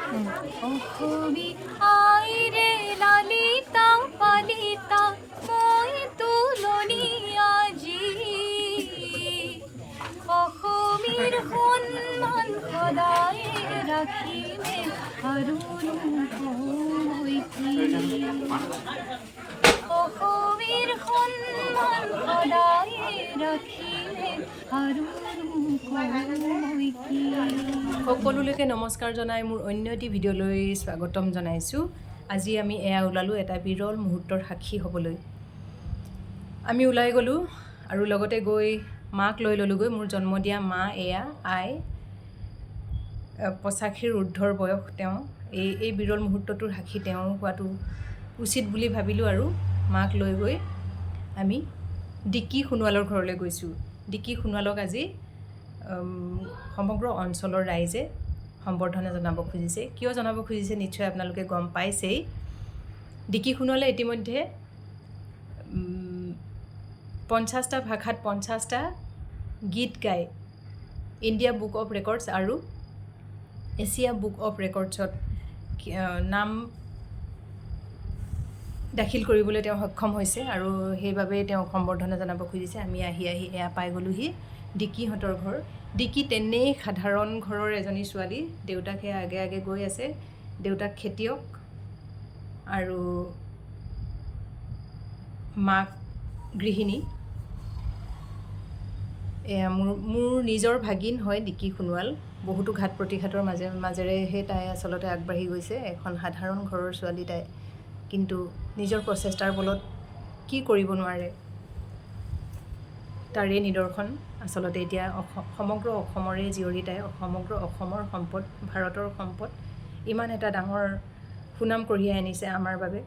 অসমী আইৰে লালিতা পালিতা মই তুলনি আজি অসমীৰ সন্মান সদায় ৰাখিমে আৰু মই কি অসমীৰ সন্মান সদায় ৰাখিমে আৰু মই কি। সকলোলৈকে নমস্কাৰ জনাই মোৰ অন্য এটি ভিডিঅ'লৈ স্বাগতম জনাইছোঁ। আজি আমি এয়া ওলালোঁ এটা বিৰল মুহূৰ্তৰ সাক্ষী হ'বলৈ। আমি ওলাই গ'লোঁ আৰু লগতে গৈ মাক লৈ ল'লোঁগৈ। মোৰ জন্ম দিয়া মা এয়া আই, 85ৰ ঊৰ্ধৰ বয়স তেওঁ। এই বিৰল মুহূৰ্তটোৰ সাক্ষী তেওঁ হোৱাটো উচিত বুলি ভাবিলোঁ আৰু মাক লৈ গৈ আমি ডিকি সোণোৱালৰ ঘৰলৈ গৈছোঁ। ডিকি সোণোৱালক আজি সমগ্ৰ অঞ্চলৰ ৰাইজে সম্বৰ্ধনা জনাব খুজিছে। কিয় জনাব খুজিছে নিশ্চয় আপোনালোকে গম পাইছেই। ডিকি সোণোৱালে ইতিমধ্যে 50টা ভাষাত 50টা গীত গাই ইণ্ডিয়া বুক অফ ৰেকৰ্ডছ আৰু এছিয়া বুক অফ ৰেকৰ্ডছত নাম দাখিল কৰিবলৈ তেওঁ সক্ষম হৈছে আৰু সেইবাবেই তেওঁক সম্বৰ্ধনা জনাব খুজিছে। আমি আহি এয়া পাই গ'লোহি ডিকিহঁতৰ ঘৰ। ডিকি তেনেই সাধাৰণ ঘৰৰ এজনী ছোৱালী। দেউতাকে আগে আগে গৈ আছে। দেউতাক খেতিয়ক আৰু মাক গৃহিণী। এয়া মোৰ নিজৰ ভাগিন হয় ডিকি সোণোৱাল। বহুতো ঘাত প্ৰতিঘাতৰ মাজেৰেহে তাই আচলতে আগবাঢ়ি গৈছে। এখন সাধাৰণ ঘৰৰ ছোৱালী তাই, কিন্তু নিজৰ প্ৰচেষ্টাৰ বলত কি কৰিব নোৱাৰে তাৰে নিদৰ্শন আচলতে এতিয়া সমগ্ৰ অসমৰে জীয়ৰী তাই। সমগ্ৰ অসমৰ সম্পদ, ভাৰতৰ সম্পদ। ইমান এটা ডাঙৰ সুনাম কঢ়িয়াই আনিছে আমাৰ বাবে,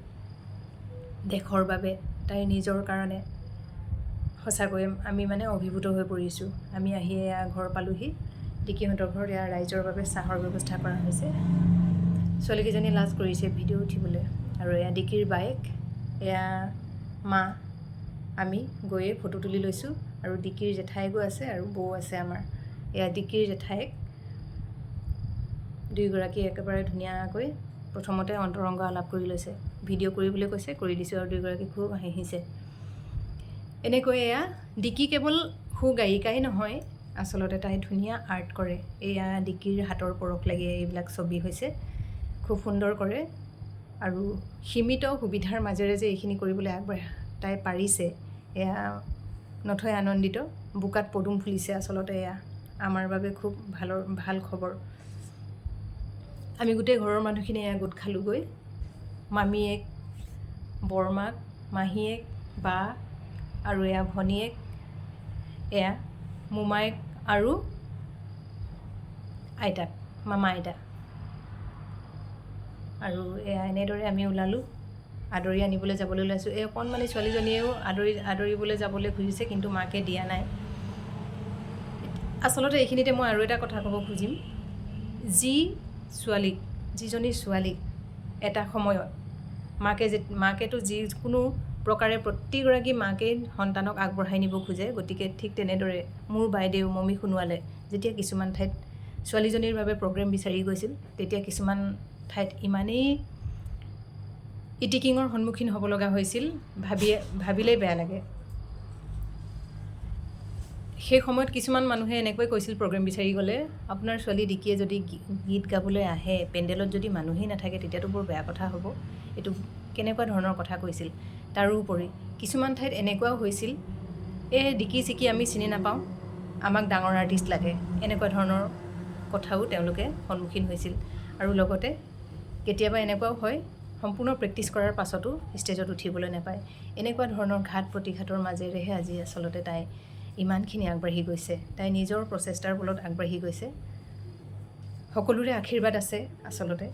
দেশৰ বাবে। তাইৰ নিজৰ কাৰণে সঁচাকৈ আমি অভিভূত হৈ পৰিছোঁ। আমি আহি এয়া ঘৰ পালোঁহি। ডিকিহঁতৰ ঘৰত এয়া ৰাইজৰ বাবে চাহৰ ব্যৱস্থা কৰা হৈছে। ছোৱালীকেইজনী লাজ কৰিছে ভিডিঅ' উঠিবলৈ। আৰু এয়া ডিকিৰ বাইক, এয়া মা। আমি গৈয়ে ফটো তুলি লৈছোঁ। আৰু ডিকিৰ জেঠাইকো আছে আৰু বৌ আছে আমাৰ। এয়া ডিকিৰ জেঠাইক। দুয়োগৰাকী একেবাৰে ধুনীয়াকৈ প্ৰথমতে অন্তৰংগ আলাপ কৰি লৈছে। ভিডিঅ' কৰিবলৈ কৈছে, কৰি দিছোঁ আৰু দুয়োগৰাকী খুব হাঁহিছে। এনেকৈ এয়া ডিকি কেৱল গায়িকাই নহয়, আচলতে তাই ধুনীয়া আৰ্ট কৰে। এয়া ডিকিৰ হাতৰ পৰশ লাগি এইবিলাক ছবি হৈছে। খুব সুন্দৰ কৰে আৰু সীমিত সুবিধাৰ মাজেৰে যে এইখিনি কৰিবলৈ তাই পাৰিছে, এয়া নথৈ আনন্দিত। বোকাত পদুম ফুলিছে আচলতে এয়া আমাৰ বাবে খুব ভাল খবৰ। আমি গোটেই ঘৰৰ মানুহখিনি এয়া গোট খালোঁগৈ। মামীয়েক, বৰমাক, মাহীয়েক, বা আৰু এয়া ভনীয়েক, এয়া মোমায়েক আৰু আইতাক, মামা আইতা। আৰু এয়া এনেদৰে আমি ওলালোঁ। আদৰি আনিবলৈ যাবলৈ ওলাইছোঁ। এই অকণমানি ছোৱালীজনীয়েও আদৰিবলৈ যাবলৈ খুজিছে, কিন্তু মাকে দিয়া নাই। আচলতে এইখিনিতে মই আৰু এটা কথা ক'ব খুজিম। যিজনী ছোৱালীক এটা সময়ত মাকেতো যিকোনো প্ৰকাৰে প্ৰতিগৰাকী মাকেই সন্তানক আগবঢ়াই নিব খোজে। গতিকে ঠিক তেনেদৰে মোৰ বাইদেউ মমী সোণোৱালে যেতিয়া কিছুমান ঠাইত ছোৱালীজনীৰ বাবে প্ৰগ্ৰেম বিচাৰি গৈছিল, তেতিয়া কিছুমান ঠাইত ইমানেই ইটিকিঙৰ সন্মুখীন হ'ব লগা হৈছিল, ভাবিলেই বেয়া লাগে। সেই সময়ত কিছুমান মানুহে এনেকৈ কৈছিল প্ৰগ্ৰেম বিচাৰি গ'লে, আপোনাৰ ছোৱালী ডিকিয়ে যদি গীত গাবলৈ আহে, পেণ্ডেলত যদি মানুহেই নাথাকে তেতিয়াতো বৰ বেয়া কথা হ'ব। এইটো কেনেকুৱা ধৰণৰ কথা কৈছিল। তাৰোপৰি কিছুমান ঠাইত এনেকুৱাও হৈছিল, ডিকি চিকি আমি চিনি নাপাওঁ, আমাক ডাঙৰ আৰ্টিষ্ট লাগে, এনেকুৱা ধৰণৰ কথাও তেওঁলোকে সন্মুখীন হৈছিল। আৰু লগতে কেতিয়াবা এনেকুৱাও হয়, সম্পূৰ্ণ প্ৰেক্টিছ কৰাৰ পাছতো ষ্টেজত উঠিবলৈ নাপায়। এনেকুৱা ধৰণৰ ঘাত প্ৰতিঘাতৰ মাজেৰেহে আজি আচলতে তাই ইমানখিনি আগবাঢ়ি গৈছে। তাই নিজৰ প্ৰচেষ্টাৰ বলত আগবাঢ়ি গৈছে। সকলোৰে আশীৰ্বাদ আছে আচলতে।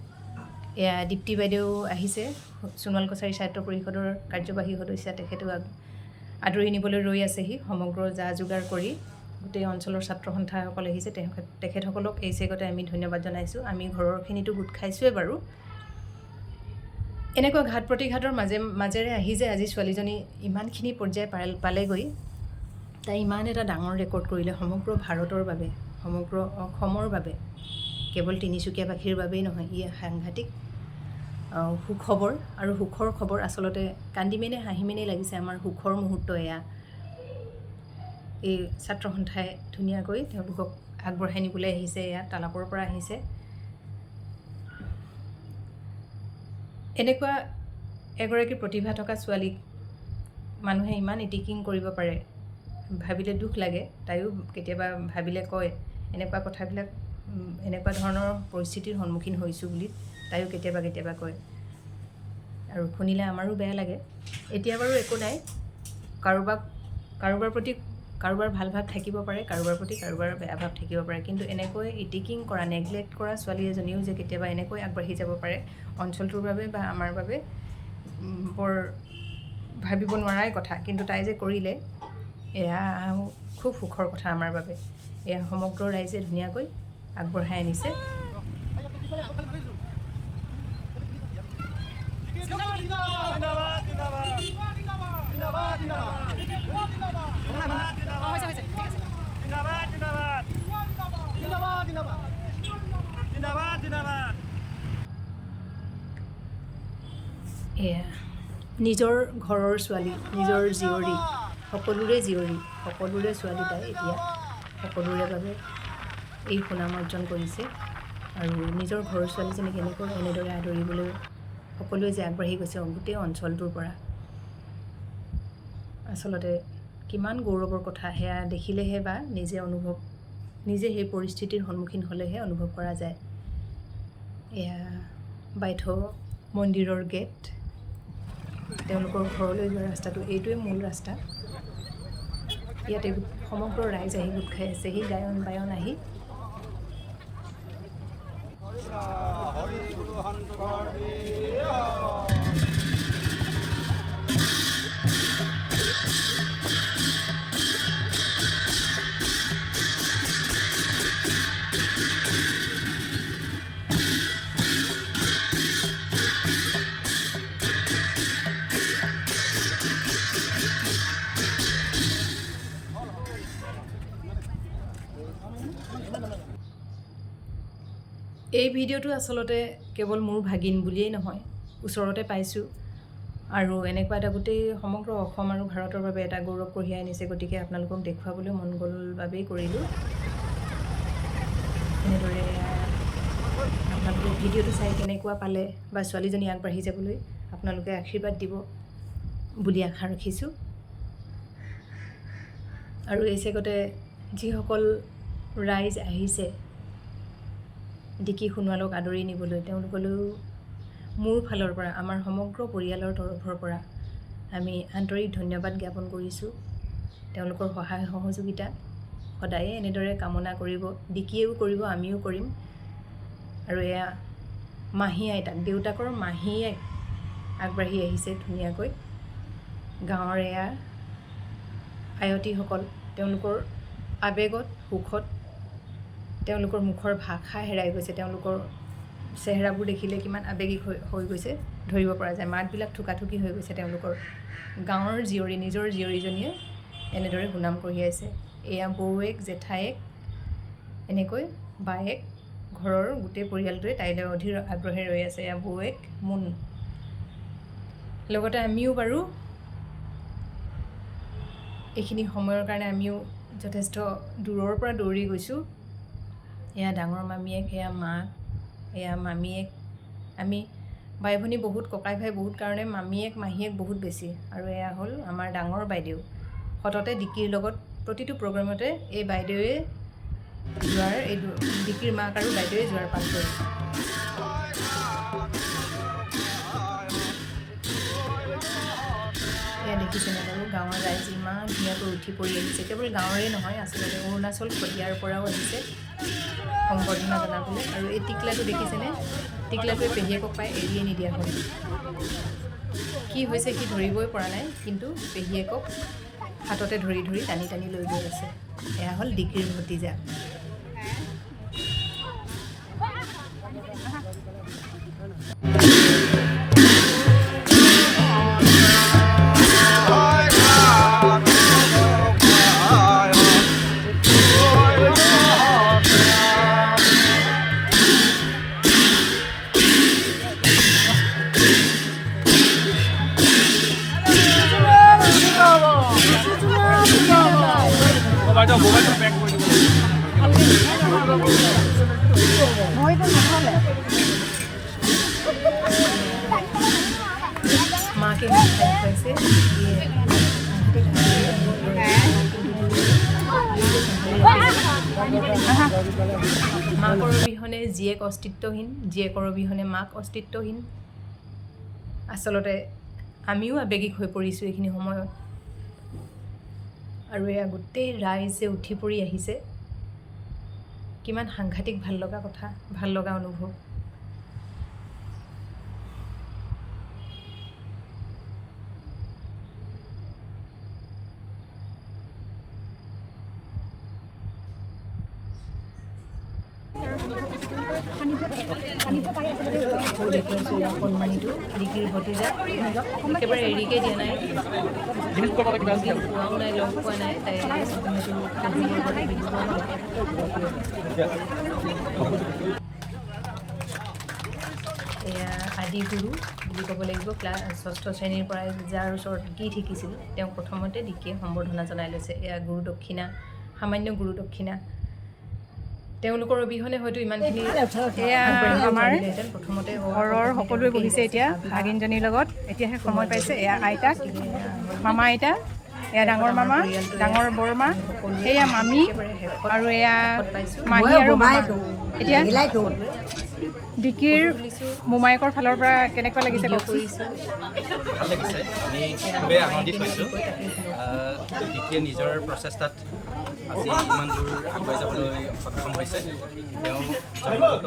এয়া দীপ্তি বাইদেউ আহিছে, সোণোৱাল কছাৰী সাহিত্য পৰিষদৰ কাৰ্যবাহী সদস্যা। তেখেতেও আদৰি নিবলৈ ৰৈ আছেহি। সমগ্ৰ যা যোগাৰ কৰি গোটেই অঞ্চলৰ ছাত্ৰ সন্থাসকল আহিছে। তেখেতসকলক এই চেগতে আমি ধন্যবাদ জনাইছোঁ। আমি ঘৰৰখিনিতো গোট খাইছোঁৱে বাৰু। এনেকুৱা ঘাত প্ৰতিঘাতৰ মাজেৰে আহি যে আজি ছোৱালীজনী ইমানখিনি পৰ্যায় পালেগৈ, তাই ইমান এটা ডাঙৰ ৰেকৰ্ড কৰিলে সমগ্ৰ ভাৰতৰ বাবে, সমগ্ৰ অসমৰ বাবে। কেৱল তিনিচুকীয়াবাসীৰ বাবেই নহয়, ই সাংঘাতিক সুখবৰ। আৰু সুখৰ খবৰ আচলতে কান্দিমেনে হাঁহিমেনে লাগিছে আমাৰ সুখৰ মুহূৰ্ত এয়া। এই ছাত্ৰ সন্থাই ধুনীয়াকৈ তেওঁলোকক আগবঢ়াই নিবলৈ আহিছে, এয়া তালাপৰ পৰা আহিছে। এনেকুৱা এগৰাকী প্ৰতিভা থকা ছোৱালীক মানুহে ইমান ইটিকিং কৰিব পাৰে, ভাবিলে দুখ লাগে। তাইও কেতিয়াবা ভাবিলে কয় এনেকুৱা কথাবিলাক, এনেকুৱা ধৰণৰ পৰিস্থিতিৰ সন্মুখীন হৈছোঁ বুলি তাইও কেতিয়াবা কয়, আৰু শুনিলে আমাৰো বেয়া লাগে। এতিয়া বাৰু একো নাই, কাৰোবাৰ প্ৰতি কাৰোবাৰ ভাল ভাৱ থাকিব পাৰে, কাৰোবাৰ প্ৰতি কাৰোবাৰ বেয়া ভাৱ থাকিব পাৰে, কিন্তু এনেকৈ ইটিকিং কৰা, নেগলেক্ট কৰা ছোৱালী এজনীও যে কেতিয়াবা এনেকৈ আগবাঢ়ি যাব পাৰে অঞ্চলটোৰ বাবে বা আমাৰ বাবে বৰ ভাবিব নোৱাৰাই কথা। কিন্তু তাই যে কৰিলে, এয়া খুব সুখৰ কথা আমাৰ বাবে। এয়া সমগ্ৰ ৰাইজে ধুনীয়াকৈ আগবঢ়াই আনিছে। এয়া নিজৰ ঘৰৰ ছোৱালী, নিজৰ জীয়ৰী, সকলোৰে ছোৱালী তাই এতিয়া সকলোৰে বাবে এই সুনাম অৰ্জন কৰিছে। আৰু নিজৰ ঘৰৰ ছোৱালীজনীক এনেদৰে আদৰিবলৈ সকলোৱে যে আগবাঢ়ি গৈছে গোটেই অঞ্চলটোৰ পৰা, আচলতে কিমান গৌৰৱৰ কথা। সেয়া দেখিলেহে বা নিজে সেই পৰিস্থিতিৰ সন্মুখীন হ'লেহে অনুভৱ কৰা যায়। এয়া বাইথ মন্দিৰৰ গেট, তেওঁলোকৰ ঘৰলৈ যোৱা ৰাস্তাটো এইটোৱে মূল ৰাস্তা। ইয়াতে সমগ্ৰ ৰাইজ আহি গোট খাই আছে, সেই গায়ন বায়ন আহি। এই ভিডিঅ'টো আচলতে কেৱল মোৰ ভাগিন বুলিয়েই নহয়, ওচৰতে পাইছোঁ, আৰু এনেকুৱা এটা গোটেই সমগ্ৰ অসম আৰু ভাৰতৰ বাবে এটা গৌৰৱ কঢ়িয়াই আনিছে। গতিকে আপোনালোকক দেখুৱাবলৈ মন গ'ল বাবেই কৰিলোঁ। এনেদৰে আপোনালোকে ভিডিঅ'টো চাই কেনেকুৱা পালে, বা ছোৱালীজনী আগবাঢ়ি যাবলৈ আপোনালোকে আশীৰ্বাদ দিব বুলি আশা ৰাখিছোঁ। আৰু এই চেগতে যিসকল ৰাইজ আহিছে ডিকি সোণোৱালক আদৰি নিবলৈ, তেওঁলোকলৈও মোৰ ফালৰ পৰা, আমাৰ সমগ্ৰ পৰিয়ালৰ তৰফৰ পৰা আমি আন্তৰিক ধন্যবাদ জ্ঞাপন কৰিছোঁ। তেওঁলোকৰ সহায় সহযোগিতা সদায়ে এনেদৰে কামনা কৰিব, ডিকিয়েও কৰিব, আমিও কৰিম। আৰু এয়া মাহী আইতাক, দেউতাকৰ মাহী আগবাঢ়ি আহিছে ধুনীয়াকৈ। গাঁৱৰ এয়া আয়তীসকল, তেওঁলোকৰ আৱেগত, সুখত তেওঁলোকৰ মুখৰ ভাষা হেৰাই গৈছে। তেওঁলোকৰ চেহেৰাবোৰ দেখিলে কিমান আৱেগিক হৈ গৈছে ধৰিব পৰা যায়। মাতবিলাক থুকাথুকি হৈ গৈছে তেওঁলোকৰ। গাঁৱৰ জীয়ৰী, নিজৰ জীয়ৰীজনীয়ে এনেদৰে সুনাম কঢ়িয়াইছে। এয়া বৌৱেক, জেঠায়েক, এনেকৈ বায়েক, ঘৰৰ গোটেই পৰিয়ালটোৱে তাইলৈ অধীৰ আগ্ৰহে ৰৈ আছে। এয়া বৌৱেক মুন। লগতে আমিও বাৰু এইখিনি সময়ৰ কাৰণে আমিও যথেষ্ট দূৰৰ পৰা দৌৰি গৈছোঁ। এয়া ডাঙৰ মামীয়েক, এয়া মাক, এয়া মামীয়েক। আমি বাই ভনী বহুত, ককাই ভাই বহুত কাৰণে মামীয়েক মাহীয়েক বহুত বেছি। আৰু এয়া হ'ল আমাৰ ডাঙৰ বাইদেউ, সততে ডিকিৰ লগত প্ৰতিটো প্ৰগ্ৰেমতে এই বাইদেৱে যোৱাৰ, এই ডিকিৰ মাক আৰু বাইদেৱে যোৱাৰ পাল কৰে। এয়া দেখিছেনে বাৰু, গাঁৱৰ ৰাইজ ইমান ধুনীয়াকৈ উঠি পৰি আহিছে। কেৱল গাঁৱৰে নহয়, আচলতে অৰুণাচল শদিয়াৰ পৰাও আহিছে সম্বৰ্ধনা জনাবলৈ। আৰু এই টিকলাটো দেখিছেনে, টিকলাটোৱে পেহীয়েকক পাই এৰিয়ে নিদিয়া হ'ল। কি হৈছে সি ধৰিবই পৰা নাই, কিন্তু পেহীয়েকক হাততে ধৰি টানি টানি লৈ গৈ আছে। এয়া হ'ল ডিকিৰ ভতিজা। মাকৰ অবিহনে জীয়েক অস্তিত্বহীন, জীয়েকৰ অবিহনে মাক অস্তিত্বহীন। আচলতে আমিও আৱেগিক হৈ পৰিছোঁ এইখিনি সময়ত। আৰু এয়া গোটেই ৰাইজ যে উঠি পৰি আহিছে, কিমান সাংঘাতিক ভাল লগা কথা, ভাল লগা অনুভৱ। কণমানিটো ডিকিৰ ভতিজা, একেবাৰে এৰিকে দিয়া নাই, পোৱাও নাই, লগ পোৱা নাই। তাই এয়া আদি গুৰু বুলি ক'ব লাগিব। ক্লাছ 6ষ্ঠ শ্ৰেণীৰ পৰাই যাৰ ওচৰত গীত শিকিছিল তেওঁক প্ৰথমতে ডিকিয়ে সম্বৰ্ধনা জনাই লৈছে। এয়া গুৰু দক্ষিণা, সামান্য গুৰু দক্ষিণা। তেওঁলোকৰ অবিহনে হয়তো ইমানখিনি আমাৰ ঘৰৰ সকলোৱে বহিছে এতিয়া ভাগিনজনীৰ লগত। এতিয়াহে সময় পাইছে। এয়া আইতাক, মামা আইতা, এয়া ডাঙৰ মামা, ডাঙৰ বৰমা, এয়া মামী আৰু এয়া মাহী আৰু মামা। এতিয়া ডিকিৰ মোমায়েকৰ ফালৰ পৰা কেনেকুৱা লাগিছে কওকচোন? ভাল লাগিছে, আমি খুবেই আনন্দিত হৈছোঁ। ডিকিয়ে নিজৰ প্ৰচেষ্টাত আজি ইমান দূৰ আগুৱাই যাবলৈ সক্ষম হৈছে। তেওঁ জন্মগত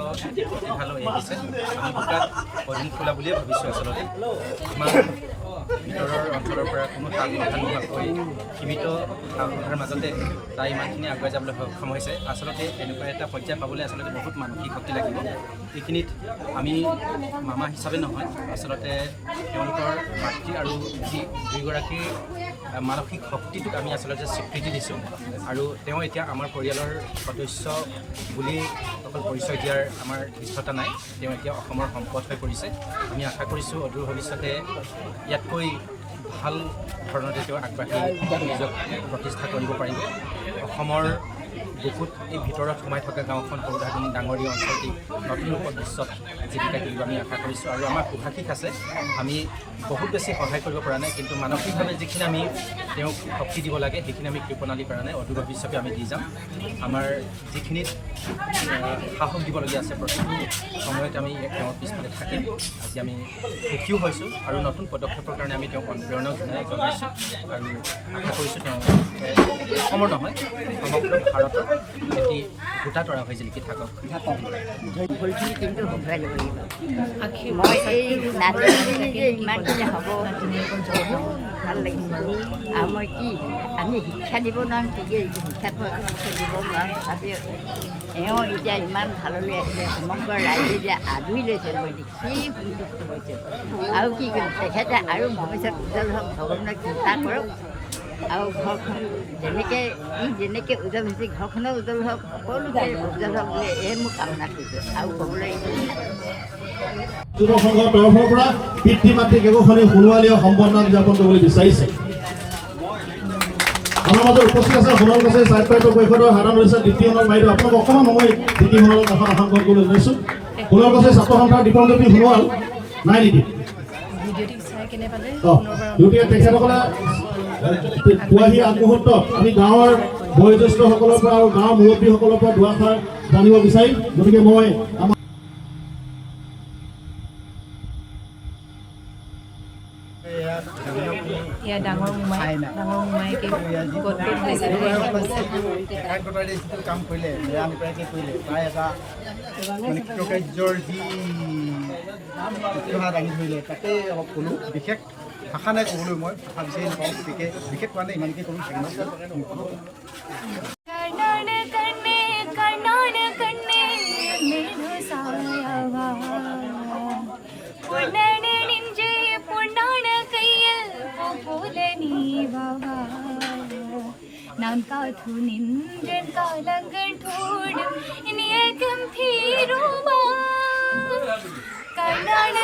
প্ৰতিভা লৈ আহিছে। আমি বোকাত পদুম খোলা বুলিয়ে ভাবিছোঁ। আচলতে আমাৰ ভিতৰৰ অঞ্চলৰ পৰা কোনো সা সুবিধা নোহোৱাকৈ সীমিত সা সুবিধাৰ মাজতে তাই ইমানখিনি আগুৱাই যাবলৈ সক্ষম হৈছে। আচলতে এনেকুৱা এটা পৰ্যায় পাবলৈ আচলতে বহুত মানসিক শক্তি লাগিব। এইখিনিত আমি মামা হিচাপে নহয়, আচলতে তেওঁলোকৰ মাতৃ আৰু দুয়োগৰাকীৰ মানসিক শক্তিটোক আমি আচলতে স্বীকৃতি দিছোঁ। আৰু তেওঁ এতিয়া আমাৰ পৰিয়ালৰ সদস্য বুলি অকল পৰিচয় দিয়াৰ আমাৰ ইচ্ছতা নাই। তেওঁ এতিয়া অসমৰ সম্পদ হৈ পৰিছে। আমি আশা কৰিছোঁ অদূৰ ভৱিষ্যতে ইয়াতকৈ ভাল ধৰণতে তেওঁ আগবাঢ়ি নিজক প্ৰতিষ্ঠা কৰিব পাৰিব। অসমৰ বুকুত এই ভিতৰত সোমাই থকা গাঁওখন সৌদাগনি ডাঙৰীয়া অঞ্চলটি নতুন ৰূপত বিশ্বত জীৱিকা দিব আমি আশা কৰিছোঁ। আৰু আমাৰ সুভাষিক আছে, আমি বহুত বেছি সহায় কৰিব পৰা নাই, কিন্তু মানসিকভাৱে যিখিনি আমি তেওঁক শক্তি দিব লাগে সেইখিনি আমি কৃপণালী কৰা নাই। অদূৰ ভৱিষ্যতে আমি দি যাম। আমাৰ যিখিনিত সাহস দিবলগীয়া আছে প্ৰতিটো সময়তে আমি তেওঁৰ পিছফালে থাকিম। আজি আমি সুখীও হৈছোঁ আৰু নতুন পদক্ষেপৰ কাৰণে আমি তেওঁক অনুপ্ৰেৰণাও জনাইছোঁ। আৰু আশা কৰিছোঁ তেওঁ অসমৰ নহয় সমগ্ৰ ভাৰতত এটি গোটা তৰা হৈ জিলিকি থাকক। ভুলখিনি কিন্তু শুধৰাই ল'ব লাগিব। মই এই নাতিজনী যে ইমানখিনি হ'ব ভাল লাগিছে। আৰু মই কি আমি শিক্ষা দিব নোৱাৰোঁ, ঠিকেই শিক্ষাটো শিক্ষা দিব নোৱাৰোঁ, তথাপিও এওঁ এতিয়া ইমান ভাললৈ আহিলে, সমগ্ৰ ৰাইজে এতিয়া আদৰি লৈছে। মই দেখি সন্তুষ্ট হৈছোঁ। আৰু কি কৰিম, তেখেতে আৰু ভৱিষ্যত উজ্জ্বল হওক, ভগৱানক চিন্তা কৰক। আৰু ঘৰখন যেনেকৈ উজ্জ্বল হৈছে, ঘৰখনো উজ্জ্বল হওক, সকলোকে উজ্জ্বল হওক বুলি এয়ে মোক কামনা কৰিছোঁ। আৰু ক'বলৈ যুৱ সংঘৰ তৰফৰ পৰা পিতৃ মাতৃক একোখনি সোণোৱালীয়া সম্বৰ্ধনা জ্ঞাপন কৰিবলৈ বিচাৰিছে। আমাৰ মাজত উপস্থিত আছে সোণাল গছে চাৰিপাইটো পৰিষদৰ সাধাৰণ সদস্য দ্বিতীয় নং বাইদেউ। আপোনাক অকণমান সময় দ্বিতীয় সোণালৰ কাষত আসন কৰিবলৈ লৈছোঁ। সোণাল গছে ছাত্ৰ সন্থাৰ দীপনজ্যোতি সোণোৱাল নাই নেকি? গতিকে তেখেতসকলে পুৱাহি আগমুহূৰ্তত আমি গাঁৱৰ বয়োজ্যেষ্ঠসকলৰ পৰা আৰু গাঁৱৰ মুৰব্বীসকলৰ পৰা দুআষাৰ জানিব বিচাৰিম। গতিকে মই আমাৰ এয়া ডাঙৰ মোমাইকে একাগ্ৰতাৰে যিটো কাম কৰিলে, নিৰামিষাকৈ কৰিলে, তাই এটা মানে কৃতকাৰ্যৰ যি উৎসাহ দাঙি ধৰিলে, তাকে অলপ ক'লোঁ। বিশেষ ভাষা নাই ক'বলৈ, মই ভাষা বিচাৰি নাপাওঁ। গতিকে বিশেষ কোৱা নাই, ইমানকৈ ক'লোঁ। நான் காத்து நின்றேன் காலங்கள் தோடும் இனிய கம்பீருமா கண்ணான